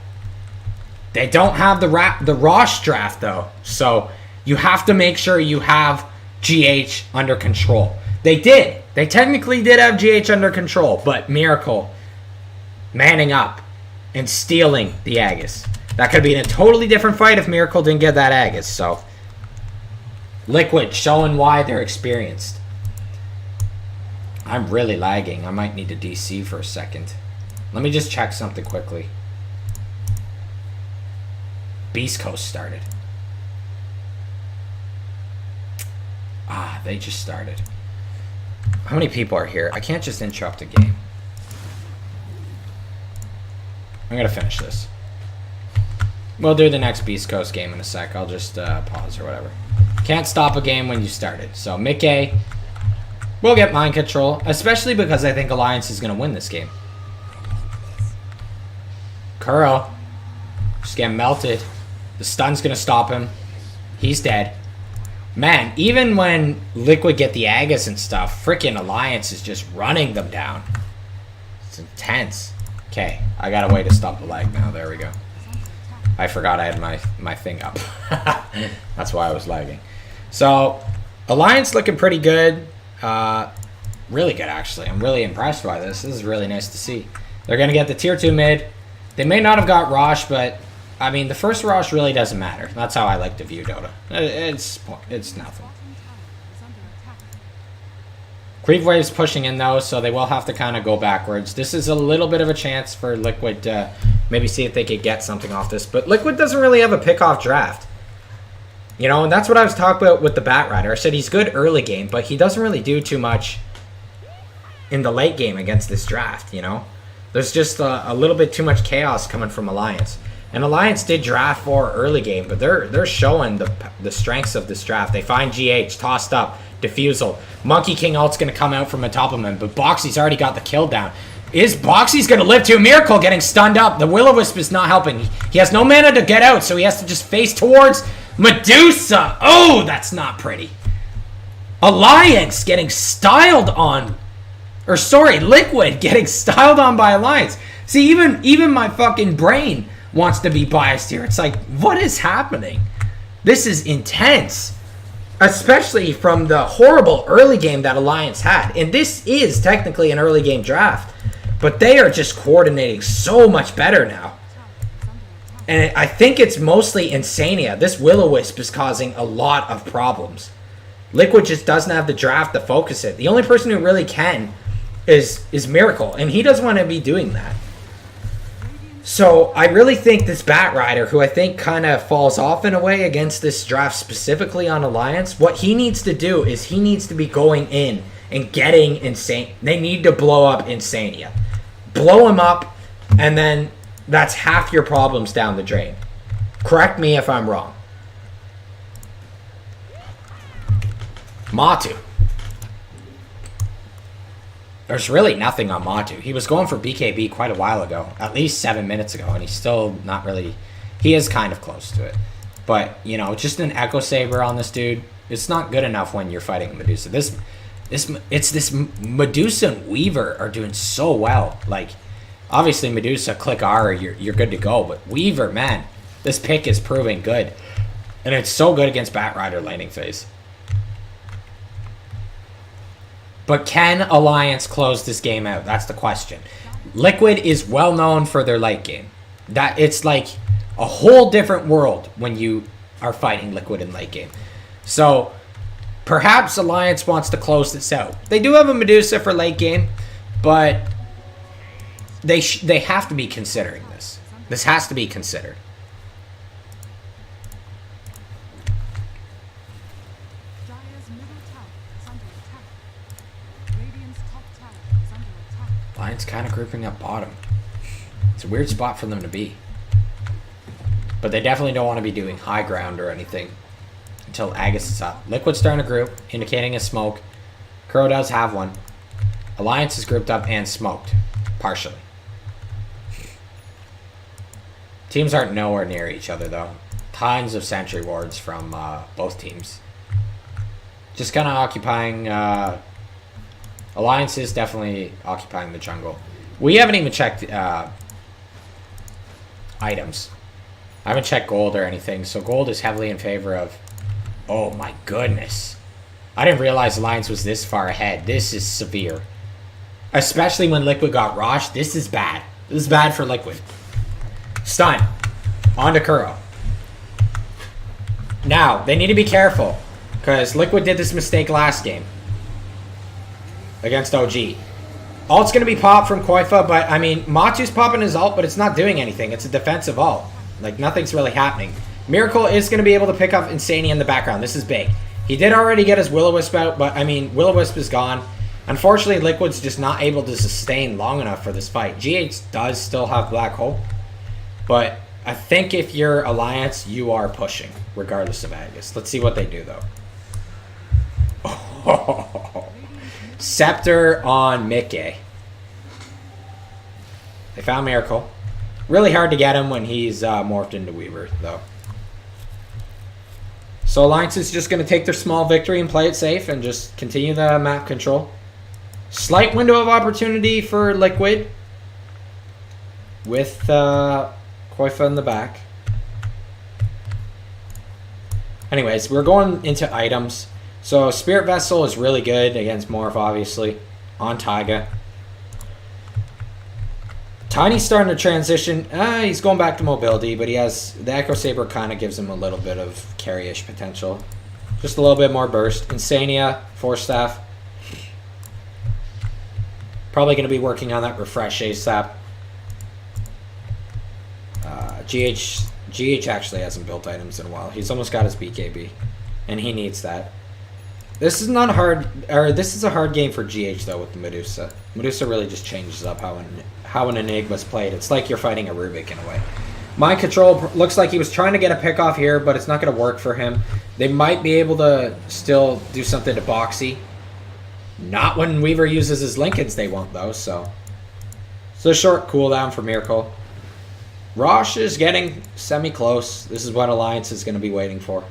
They don't have the Rosh draft, though. So you have to make sure you have GH under control. They did. They technically did have GH under control, but Miracle manning up and stealing the Aegis. That could have been a totally different fight if Miracle didn't get that Aegis. So, Liquid showing why they're experienced. I'm really lagging. I might need to DC for a second. Let me just check something quickly. Beast Coast started. Ah, they just started. How many people are here? I can't just interrupt a game. I'm going to finish this. We'll do the next Beast Coast game in a sec. I'll just pause or whatever. Can't stop a game when you start it. So Mickey will get Mind Control, especially because I think Alliance is going to win this game. Kuro just getting melted. The stun's going to stop him. He's dead. Man, even when Liquid get the Aegis and stuff, freaking Alliance is just running them down. It's intense. Okay, I got a way to stop the lag now. There we go. I forgot I had my thing up. That's why I was lagging. So, Alliance looking pretty good. Really good, actually. I'm really impressed by this. This is really nice to see. They're going to get the Tier 2 mid. They may not have got Rosh, but, I mean, the first Rosh really doesn't matter. That's how I like to view Dota. It's nothing. Cleave Wave's pushing in, though, so they will have to kind of go backwards. This is a little bit of a chance for Liquid to maybe see if they could get something off this. But Liquid doesn't really have a pick-off draft. You know, and that's what I was talking about with the Bat Rider. I said he's good early game, but he doesn't really do too much in the late game against this draft, you know? There's just a little bit too much chaos coming from Alliance. And Alliance did draft for early game, but they're showing the strengths of this draft. They find GH, tossed up, Diffusal. Monkey King ult's going to come out from atop of him, but Boxy's already got the kill down. Is Boxy's going to live to a Miracle getting stunned up? The Will-O-Wisp is not helping. He has no mana to get out, so he has to just face towards Medusa. Oh, that's not pretty. Alliance getting styled on. Or sorry, Liquid getting styled on by Alliance. See, even my fucking brain wants to be biased here. It's like, what is happening? This is intense. Especially from the horrible early game that Alliance had. And this is technically an early game draft. But they are just coordinating so much better now. And I think it's mostly Insania. This Will-O-Wisp is causing a lot of problems. Liquid just doesn't have the draft to focus it. The only person who really can is Miracle. And he doesn't want to be doing that. So I really think this Bat Rider, who I think kind of falls off in a way against this draft specifically on Alliance, what he needs to do is he needs to be going in and getting Insane. They need to blow up Insania. Blow him up, and then that's half your problems down the drain. Correct me if I'm wrong. Matu. There's really nothing on Matu. He was going for BKB quite a while ago, at least 7 minutes ago, and he's still not really... He is kind of close to it. But, you know, just an Echo Saber on this dude, it's not good enough when you're fighting Medusa. This Medusa and Weaver are doing so well. Like, obviously Medusa, click R, you're good to go. But Weaver, man, this pick is proving good. And it's so good against Bat Rider laning phase. But can Alliance close this game out? That's the question. Liquid is well known for their late game. That it's like a whole different world when you are fighting Liquid in late game. So perhaps Alliance wants to close this out. They do have a Medusa for late game, but they have to be considering this. This has to be considered. Alliance kind of grouping up bottom. It's a weird spot for them to be. But they definitely don't want to be doing high ground or anything until Agus is up. Liquid's starting to group, indicating a smoke. Kuro does have one. Alliance is grouped up and smoked, partially. Teams aren't nowhere near each other, though. Tons of sentry wards from both teams. Just kind of occupying... Alliance is definitely occupying the jungle. We haven't even checked items. I haven't checked gold or anything, so gold is heavily in favor of... Oh my goodness. I didn't realize Alliance was this far ahead. This is severe. Especially when Liquid got Rosh. This is bad. This is bad for Liquid. Stun. On to Kuro. Now, they need to be careful, because Liquid did this mistake last game against OG. Ult's going to be popped from Koifa, but, I mean, Matu's popping his ult, but it's not doing anything. It's a defensive ult. Like, nothing's really happening. Miracle is going to be able to pick up Insania in the background. This is big. He did already get his Will-O-Wisp out, but, I mean, Will-O-Wisp is gone. Unfortunately, Liquid's just not able to sustain long enough for this fight. GH does still have Black Hole, but I think if you're Alliance, you are pushing, regardless of Agus. Let's see what they do, though. Oh. Scepter on Mickey. They found Miracle. Really hard to get him when he's morphed into Weaver, though. So Alliance is just going to take their small victory and play it safe and just continue the map control. Slight window of opportunity for Liquid with Koifa in the back. Anyways, we're going into items. So Spirit Vessel is really good against Morph, obviously, on Taiga. Tiny's starting to transition. He's going back to mobility, but he has... The Echo Saber kind of gives him a little bit of carry-ish potential. Just a little bit more burst. Insania, Force Staff. Probably going to be working on that refresh ASAP. GH actually hasn't built items in a while. He's almost got his BKB, and he needs that. This is not hard, or this is a hard game for GH though with the Medusa. Medusa really just changes up how an Enigma's played. It's like you're fighting a Rubik in a way. Mind control looks like he was trying to get a pick off here, but it's not going to work for him. They might be able to still do something to Boxy. Not when Weaver uses his Lincolns, they won't though. So it's a short cooldown for Miracle. Rosh is getting semi-close. This is what Alliance is going to be waiting for.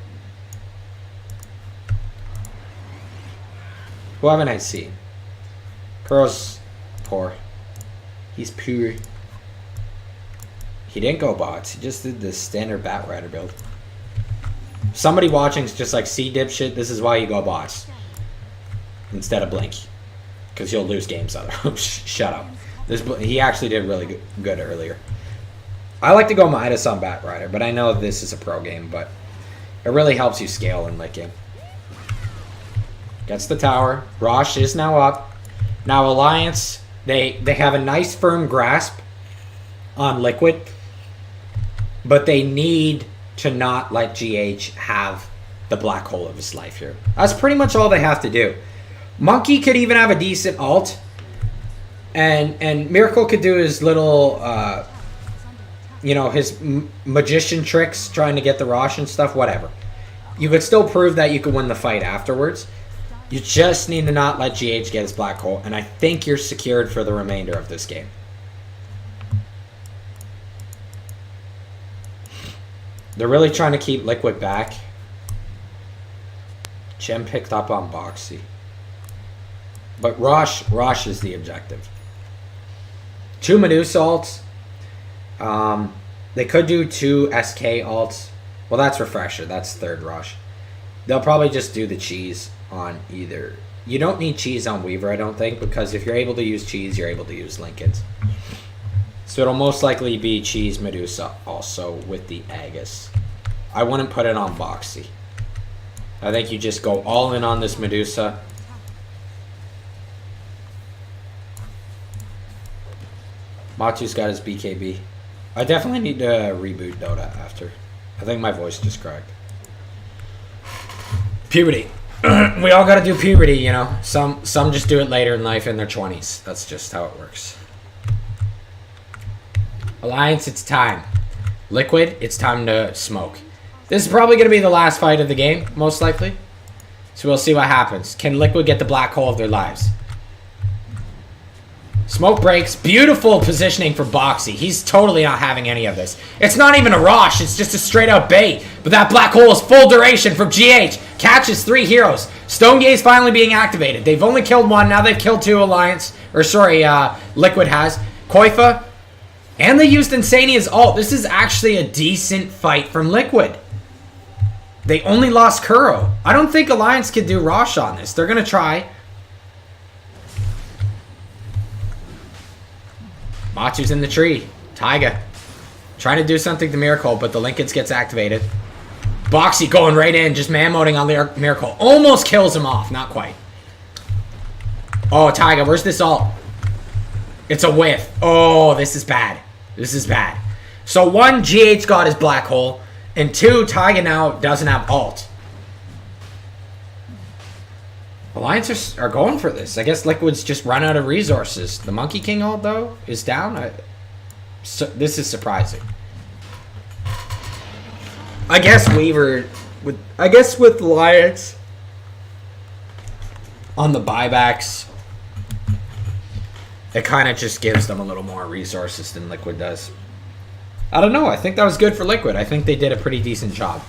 Who haven't I seen? Kuro's poor. He's poor. He didn't go bots. He just did the standard Bat Rider build. Somebody watching is just like, see dipshit, this is why you go bots. Instead of Blink. Because you'll lose games otherwise. Shut up. He actually did really good earlier. I like to go Midas on Bat Rider, but I know this is a pro game, but it really helps you scale in late game. Gets the tower. Rosh is now up. Now Alliance, they have a nice firm grasp on Liquid, but they need to not let GH have the black hole of his life here. That's pretty much all they have to do. Monkey could even have a decent ult, and Miracle could do his little, his magician tricks, trying to get the Rosh and stuff, whatever. You could still prove that you could win the fight afterwards. You just need to not let GH get his black hole, and I think you're secured for the remainder of this game. They're really trying to keep Liquid back. Gem picked up on Boxy. But Rosh is the objective. 2 Medusa ults. They could do 2 SK ults. Well, that's Refresher. That's third Rosh. They'll probably just do the cheese on either. You don't need cheese on Weaver, I don't think, because if you're able to use cheese, you're able to use Lincolns. So it'll most likely be cheese Medusa also with the Aegis. I wouldn't put it on Boxy. I think you just go all in on this Medusa. Matu's got his BKB. I definitely need to reboot Dota after. I think my voice just cracked. Puberty. We all gotta do puberty, you know. Some just do it later in life in their 20s. That's just how it works. Alliance, it's time. Liquid, it's time to smoke. This is probably going to be the last fight of the game, most likely. So we'll see what happens. Can Liquid get the black hole of their lives? Smoke breaks. Beautiful positioning for Boxy. He's totally not having any of this. It's not even a Rosh. It's just a straight up bait. But that black hole is full duration from GH. Catches 3 heroes. Stone Gaze finally being activated. They've only killed 1. Now they've killed 2 Alliance. Or sorry, Liquid has. Koifa. And they used Insania's ult. This is actually a decent fight from Liquid. They only lost Kuro. I don't think Alliance could do Rosh on this. They're going to try. Machu's in the tree. Taiga. Trying to do something to Miracle, but the Lincolns gets activated. Boxy going right in, just man-moding on Miracle. Almost kills him off. Not quite. Oh, Taiga, where's this ult? It's a whiff. Oh, this is bad. This is bad. So 1, GH got his black hole. And 2, Taiga now doesn't have ult. Alliance are going for this. I guess Liquid's just run out of resources. The Monkey King ult, though, is down. This is surprising. I guess Weaver... I guess with Alliance... on the buybacks... it kind of just gives them a little more resources than Liquid does. I don't know. I think that was good for Liquid. I think they did a pretty decent job.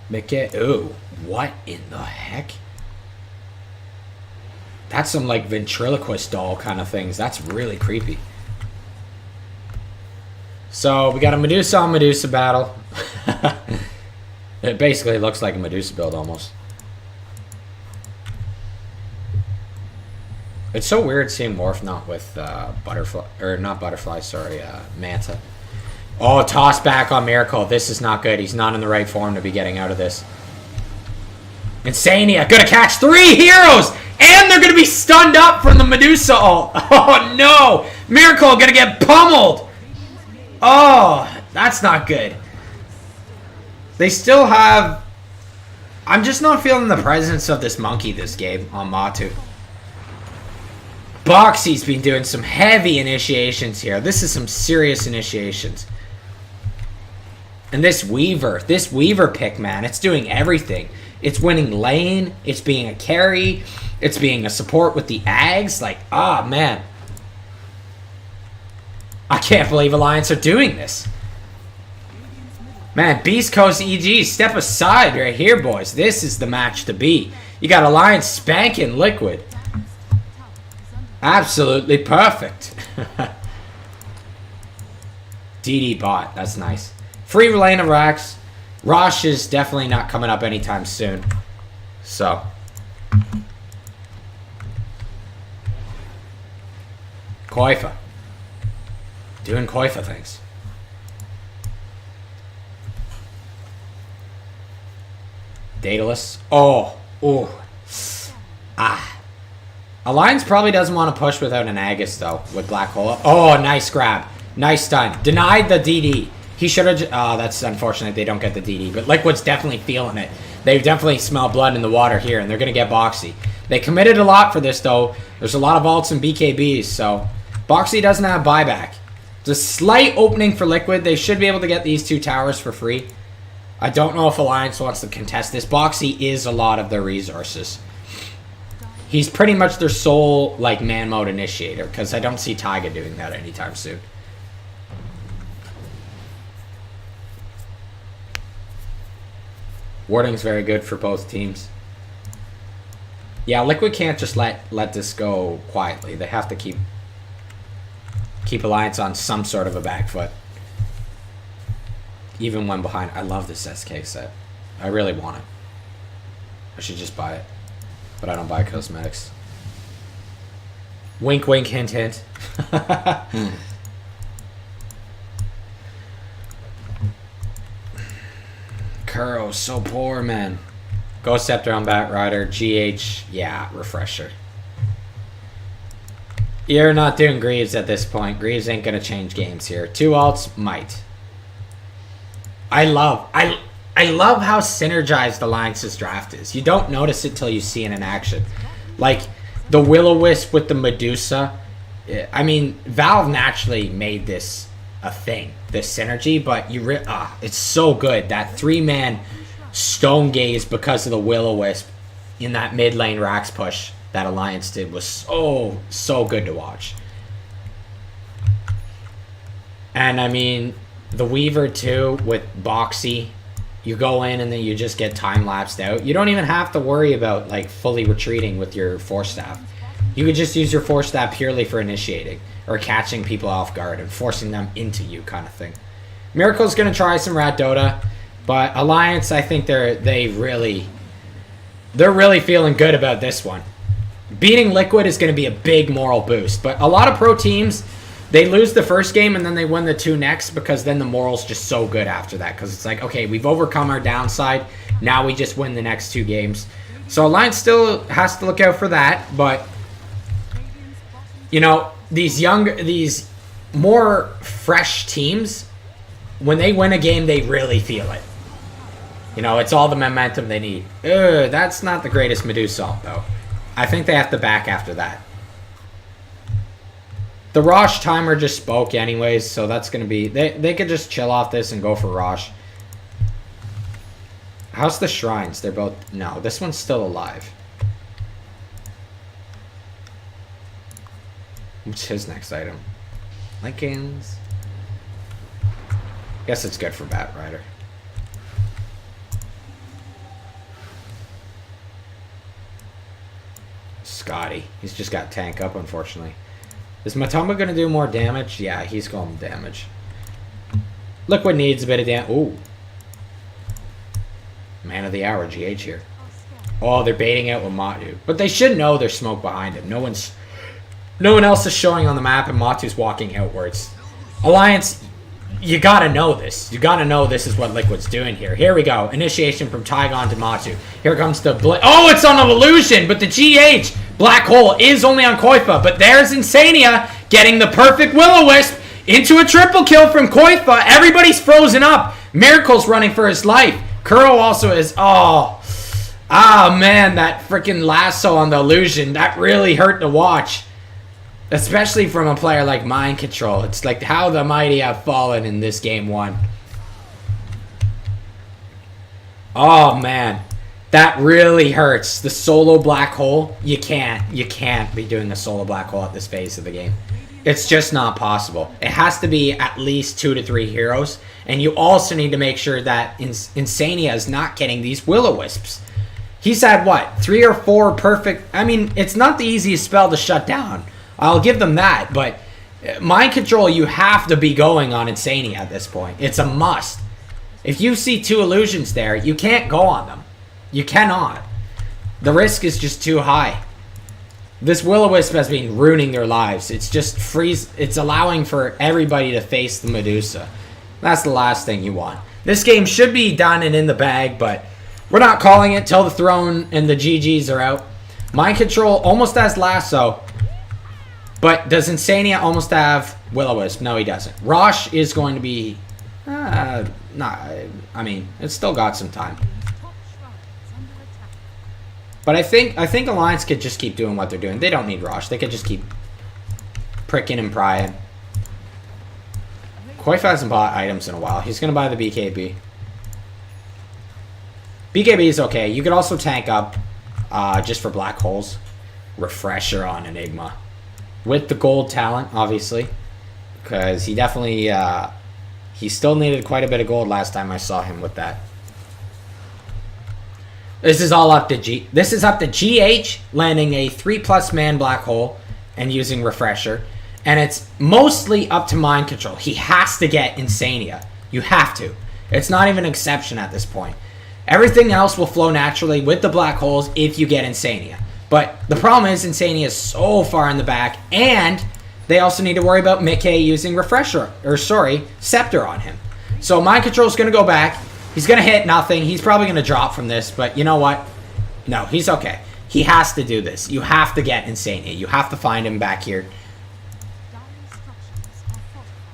Mickey, ooh, what in the heck? That's some like ventriloquist doll kind of things. That's really creepy. So we got a Medusa on Medusa battle. It basically looks like a Medusa build almost. It's so weird seeing Morph not with Butterfly, or not Butterfly, sorry, Manta. Oh, toss back on Miracle. This is not good. He's not in the right form to be getting out of this. Insania gonna catch 3 heroes! And they're gonna be stunned up from the Medusa ult. Oh no! Miracle gonna get pummeled! Oh, that's not good. They still have... I'm just not feeling the presence of this monkey this game on Matu. Boxy's been doing some heavy initiations here. This is some serious initiations. And this Weaver pick, man, it's doing everything. It's winning lane, it's being a carry, it's being a support with the Ags. Like, ah, man. I can't believe Alliance are doing this. Man, Beast Coast EG, step aside right here, boys. This is the match to be. You got Alliance spanking Liquid. Absolutely perfect. DD bot, that's nice. Free lane of Rax. Rosh is definitely not coming up anytime soon. So. Koifa. Doing Koifa things. Daedalus. Oh. Oh. Ah. Alliance probably doesn't want to push without an Aegis, though, with Black Hole. Oh, nice grab. Nice stun. Denied the DD. He should have... Oh, that's unfortunate they don't get the DD. But Liquid's definitely feeling it. They definitely smell blood in the water here, and they're going to get Boxy. They committed a lot for this, though. There's a lot of ults and BKBs, so... Boxy doesn't have buyback. It's a slight opening for Liquid. They should be able to get these 2 towers for free. I don't know if Alliance wants to contest this. Boxy is a lot of their resources. He's pretty much their sole, like, man mode initiator, because I don't see Taiga doing that anytime soon. Warding's very good for both teams. Yeah, Liquid can't just let this go quietly. They have to keep Alliance on some sort of a back foot. Even when behind. I love this SK set. I really want it. I should just buy it. But I don't buy cosmetics. Wink, wink, hint, hint. Kuro, so poor, man. Ghost Scepter on Bat Rider. GH, yeah, Refresher. You're not doing Greaves at this point. Greaves ain't gonna change games here. 2 ults might. I love how synergized Alliance's draft is. You don't notice it till you see it in action. Like, the Will-O-Wisp with the Medusa. I mean, Valve naturally made this a thing, this synergy, but it's so good. That 3-man Stone Gaze because of the Will-O-Wisp in that mid lane Rax push that Alliance did was so good to watch. And I mean, the Weaver too with Boxy. You go in and then you just get time-lapsed out. You don't even have to worry about, like, fully retreating with your Force Staff. You could just use your Force Staff purely for initiating or catching people off guard and forcing them into you kind of thing. Miracle's going to try some Rat Dota, but Alliance, I think they're really feeling good about this one. Beating Liquid is going to be a big moral boost, but a lot of pro teams... They lose the first game and then they win the 2 next because then the moral's just so good after that. Because it's like, okay, we've overcome our downside. Now we just win the next 2 games. So Alliance still has to look out for that. But, you know, these more fresh teams, when they win a game, they really feel it. You know, it's all the momentum they need. That's not the greatest Medusa ult, though. I think they have to back after that. The Rosh timer just spoke anyways, so that's going to be... They could just chill off this and go for Rosh. How's the Shrines? They're both... No, this one's still alive. What's his next item? Lincoln's... Guess it's good for Bat Rider. Scotty. He's just got tank up, unfortunately. Is Matumba going to do more damage? Yeah, he's going to damage. Liquid needs a bit of damage. Ooh. Man of the hour, GH here. Oh, they're baiting out with Matu. But they should know there's smoke behind him. No one's No one else is showing on the map, and Matu's walking outwards. Alliance, you gotta know this. You gotta know this is what Liquid's doing here. Here we go. Initiation from Tygon to Matu. Here comes the... Oh, it's on an illusion, but the GH Black Hole is only on Koifa. But there's Insania getting the perfect Will-O-Wisp into a triple kill from Koifa. Everybody's frozen up. Miracle's running for his life. Kuro also is... Oh, man, that freaking lasso on the illusion. That really hurt to watch. Especially from a player like Mind Control. It's like how the mighty have fallen in this game 1. Oh, man. That really hurts. The solo black hole. You can't be doing a solo black hole at this phase of the game. It's just not possible. It has to be at least 2 to 3 heroes. And you also need to make sure that Insania is not getting these Will-O-Wisps. He's had, what, 3 or 4 perfect... I mean, it's not the easiest spell to shut down. I'll give them that, but Mind Control, you have to be going on Insania at this point. It's a must. If you see 2 illusions there, you can't go on them. You cannot. The risk is just too high. This Will-O-Wisp has been ruining their lives. It's just it's allowing for everybody to face the Medusa. That's the last thing you want. This game should be done and in the bag, but we're not calling it till the throne and the GGs are out. Mind Control almost has Lasso. But does Insania almost have Will-O-Wisp? No, he doesn't. Rosh is going to be... I mean, it's still got some time. But I think Alliance could just keep doing what they're doing. They don't need Rosh. They could just keep pricking and prying. Koifa hasn't bought items in a while. He's going to buy the BKB. BKB is okay. You could also tank up just for black holes. Refresher on Enigma. With the gold talent, obviously. Because he definitely... he still needed quite a bit of gold last time I saw him with that. This is all up to This is up to GH landing a 3+ man black hole and using Refresher. And it's mostly up to Mind Control. He has to get Insania. You have to. It's not even an exception at this point. Everything else will flow naturally with the black holes if you get Insania. But the problem is Insania is so far in the back, and they also need to worry about Mickey using Scepter on him. So Mind Control is going to go back. He's going to hit nothing. He's probably going to drop from this, but you know what? No, he's okay. He has to do this. You have to get Insania. You have to find him back here.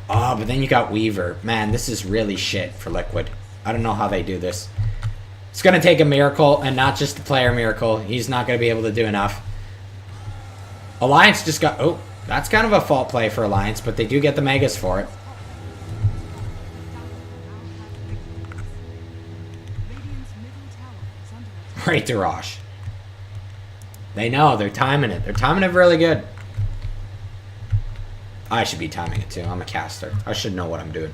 Oh, but then you got Weaver. Man, this is really shit for Liquid. I don't know how they do this. It's going to take a miracle, and not just a player miracle. He's not going to be able to do enough. Alliance just got... Oh, that's kind of a fault play for Alliance, but they do get the Megas for it. Right to Rosh. They know. They're timing it. They're timing it really good. I should be timing it too. I'm a caster. I should know what I'm doing.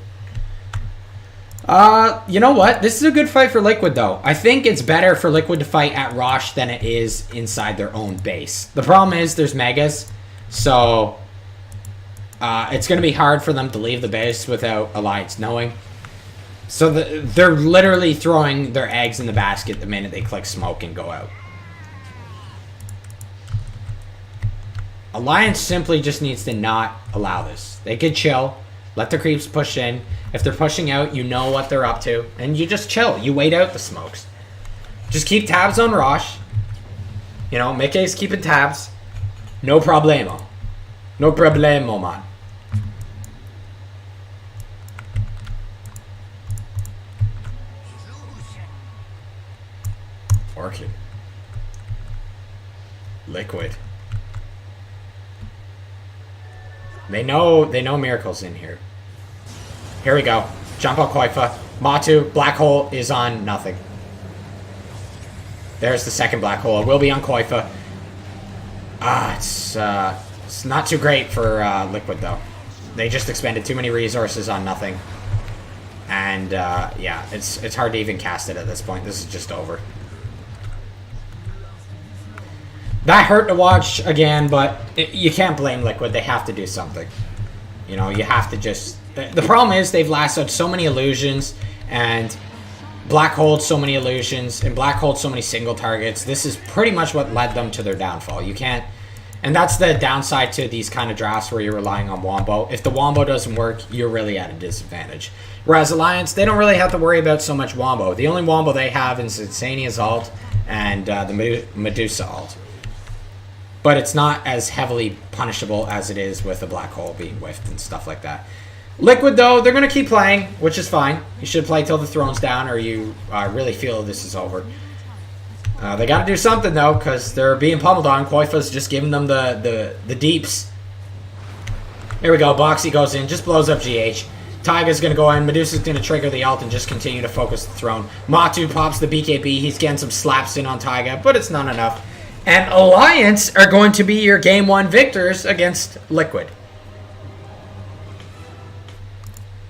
You know what? This is a good fight for Liquid, though. I think it's better for Liquid to fight at Rosh than it is inside their own base. The problem is there's Megas, so it's going to be hard for them to leave the base without Alliance knowing. So they're literally throwing their eggs in the basket the minute they click smoke and go out. Alliance simply just needs to not allow this. They could chill, let the creeps push in. If they're pushing out, you know what they're up to, and you just chill. You wait out the smokes. Just keep tabs on Rosh. You know, Mickey's keeping tabs. No problemo. No problemo, man. Orchid. Liquid. They know Miracle's in here. Here we go. Jump on Koifa. Matu, black hole is on nothing. There's the second black hole. It will be on Koifa. It's not too great for Liquid, though. They just expended too many resources on nothing. And, yeah, it's hard to even cast it at this point. This is just over. That hurt to watch again, but you can't blame Liquid. They have to do something. You know, you have to just... The problem is they've lassoed so many illusions, and black holed so many illusions, and black holed so many single targets. This is pretty much what led them to their downfall. You can't And that's the downside to these kind of drafts where you're relying on Wombo. If the Wombo doesn't work, you're really at a disadvantage. Whereas Alliance, they don't really have to worry about so much Wombo. The only Wombo they have is Insania's ult and the Medusa ult. But it's not as heavily punishable as it is with a Black Hole being whiffed and stuff like that. Liquid, though, they're going to keep playing, which is fine. You should play till the throne's down or you really feel this is over. They got to do something, though, because they're being pummeled on. Qualifiers just giving them the deeps. Here we go. Boxy goes in, just blows up GH. Taiga's going to go in. Medusa's going to trigger the ult and just continue to focus the throne. Matu pops the BKB. He's getting some slaps in on Taiga, but it's not enough. And Alliance are going to be your Game 1 victors against Liquid.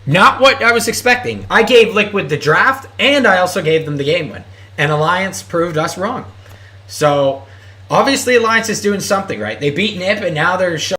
Not what I was expecting. I gave Liquid the draft, and I also gave them the game win. And Alliance proved us wrong. So, obviously Alliance is doing something right. They beat Nip, and now they're showing